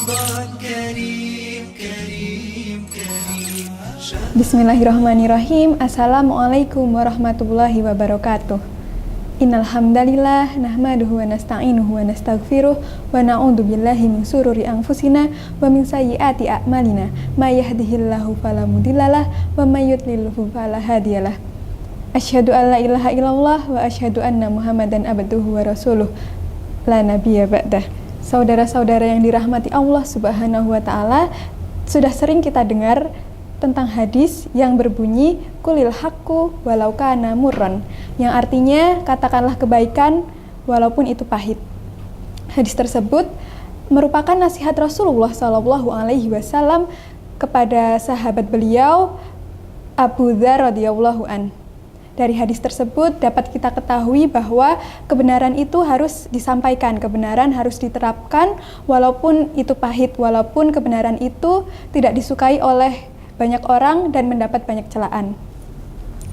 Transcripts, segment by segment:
رمضان كريم كريم كريم Bismillahirrahmanirrahim. Assalamualaikum warahmatullahi wabarakatuh. Innal hamdalillah nahmaduhu wa nasta'inuhu wa nastaghfiruh wa na'udzu billahi min sururi anfusina wa min sayyiati a'malina. May yahdihillahu fala mudhillalah wa may yudlilhu fala hadiyalah. Asyhadu an la ilaha illallah wa asyhadu anna Muhammadan abduhu wa rasuluh. La nabiyya ba'dah. Saudara-saudara yang dirahmati Allah Subhanahu wa taala, sudah sering kita dengar tentang hadis yang berbunyi kulil haqqu walau kana murran, yang artinya katakanlah kebaikan walaupun itu pahit. Hadis tersebut merupakan nasihat Rasulullah Shallallahu alaihi wasallam kepada sahabat beliau Abu Dzar radhiyallahu an. Dari hadis tersebut dapat kita ketahui bahwa kebenaran itu harus disampaikan, kebenaran harus diterapkan walaupun itu pahit, walaupun kebenaran itu tidak disukai oleh banyak orang dan mendapat banyak celaan.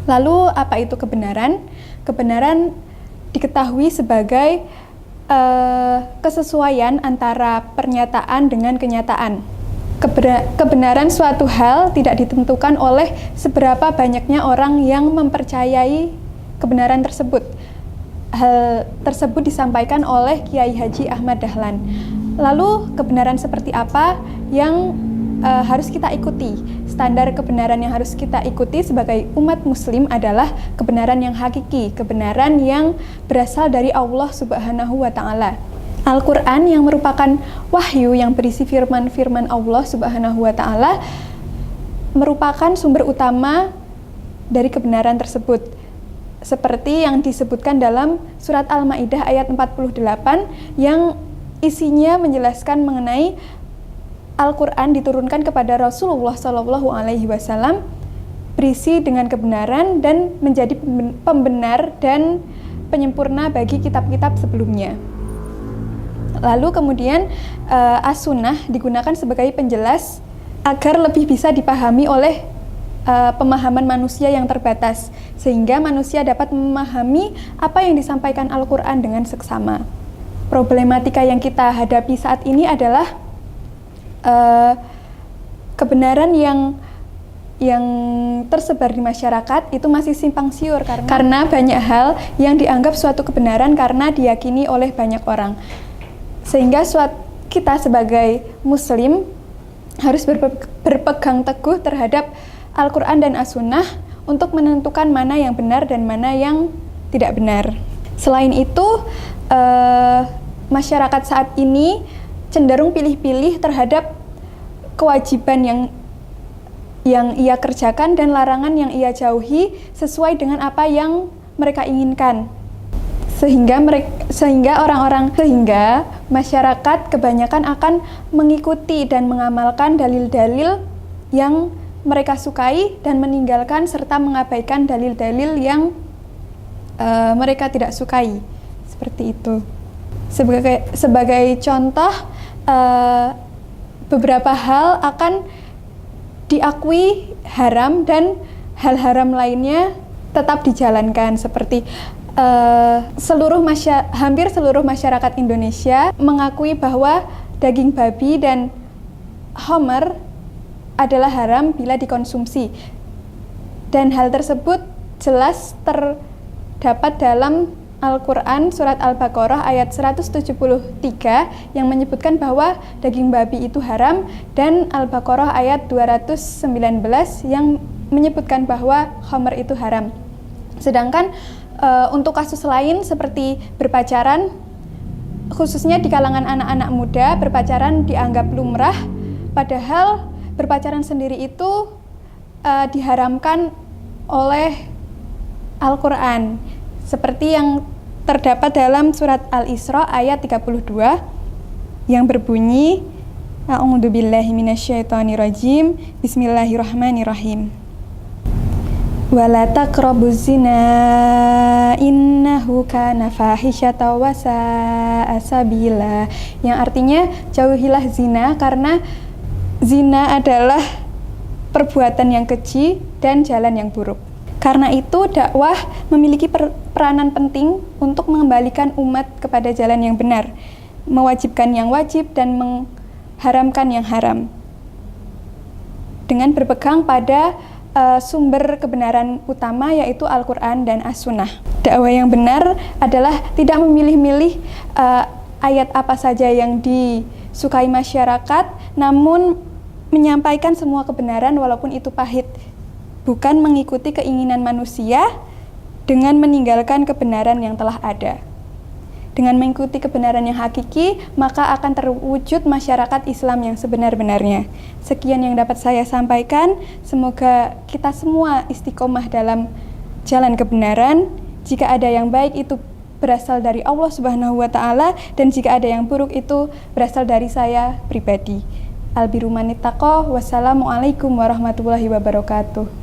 Lalu apa itu kebenaran? Kebenaran diketahui sebagai kesesuaian antara pernyataan dengan kenyataan. Kebenaran suatu hal tidak ditentukan oleh seberapa banyaknya orang yang mempercayai kebenaran tersebut. Hal tersebut disampaikan oleh Kiai Haji Ahmad Dahlan. Lalu kebenaran seperti apa yang harus kita ikuti? Standar kebenaran yang harus kita ikuti sebagai umat muslim adalah kebenaran yang hakiki, kebenaran yang berasal dari Allah Subhanahu wa taala. Al-Quran yang merupakan wahyu yang berisi firman-firman Allah Subhanahu wa taala merupakan sumber utama dari kebenaran tersebut. Seperti yang disebutkan dalam surat Al-Maidah ayat 48 yang isinya menjelaskan mengenai Al-Quran diturunkan kepada Rasulullah Shallallahu alaihi wasallam berisi dengan kebenaran dan menjadi pembenar dan penyempurna bagi kitab-kitab sebelumnya. Lalu kemudian as-sunnah digunakan sebagai penjelas agar lebih bisa dipahami oleh pemahaman manusia yang terbatas, sehingga manusia dapat memahami apa yang disampaikan Al-Quran dengan seksama. Problematika yang kita hadapi saat ini adalah kebenaran yang tersebar di masyarakat itu masih simpang siur karena banyak hal yang dianggap suatu kebenaran karena diyakini oleh banyak orang. Sehingga kita sebagai muslim harus berpegang teguh terhadap Al-Quran dan As-Sunnah untuk menentukan mana yang benar dan mana yang tidak benar. Selain itu, masyarakat saat ini cenderung pilih-pilih terhadap kewajiban yang ia kerjakan dan larangan yang ia jauhi sesuai dengan apa yang mereka inginkan. Sehingga masyarakat kebanyakan akan mengikuti dan mengamalkan dalil-dalil yang mereka sukai dan meninggalkan serta mengabaikan dalil-dalil yang mereka tidak sukai. Seperti itu. Sebagai contoh, beberapa hal akan diakui haram dan hal haram lainnya tetap dijalankan, seperti hampir seluruh masyarakat Indonesia mengakui bahwa daging babi dan khamr adalah haram bila dikonsumsi, dan hal tersebut jelas terdapat dalam Al-Quran surat Al-Baqarah ayat 173 yang menyebutkan bahwa daging babi itu haram, dan Al-Baqarah ayat 219 yang menyebutkan bahwa khamr itu haram. Sedangkan untuk kasus lain seperti berpacaran, khususnya di kalangan anak-anak muda, berpacaran dianggap lumrah, padahal berpacaran sendiri itu diharamkan oleh Al-Quran, seperti yang terdapat dalam surat Al-Isra ayat 32 yang berbunyi A'udzubillahi minasyaitonirrajim, Bismillahirrahmanirrahim. Wala taqrabuz zina innahu kana fahisyatan wa sa'a sabila, yang artinya jauhilah zina karena zina adalah perbuatan yang keji dan jalan yang buruk. Karena itu dakwah memiliki peranan penting untuk mengembalikan umat kepada jalan yang benar, mewajibkan yang wajib dan mengharamkan yang haram dengan berpegang pada sumber kebenaran utama, yaitu Al-Quran dan As-Sunnah. Dakwah yang benar adalah tidak memilih-milih ayat apa saja yang disukai masyarakat, namun menyampaikan semua kebenaran walaupun itu pahit, bukan mengikuti keinginan manusia dengan meninggalkan kebenaran yang telah ada. Dengan mengikuti kebenaran yang hakiki, maka akan terwujud masyarakat Islam yang sebenar-benarnya. Sekian yang dapat saya sampaikan. Semoga kita semua istiqomah dalam jalan kebenaran. Jika ada yang baik itu berasal dari Allah Subhanahu wa Ta'ala, dan jika ada yang buruk itu berasal dari saya pribadi. Al-birru manit taqwa. Wassalamualaikum warahmatullahi wabarakatuh.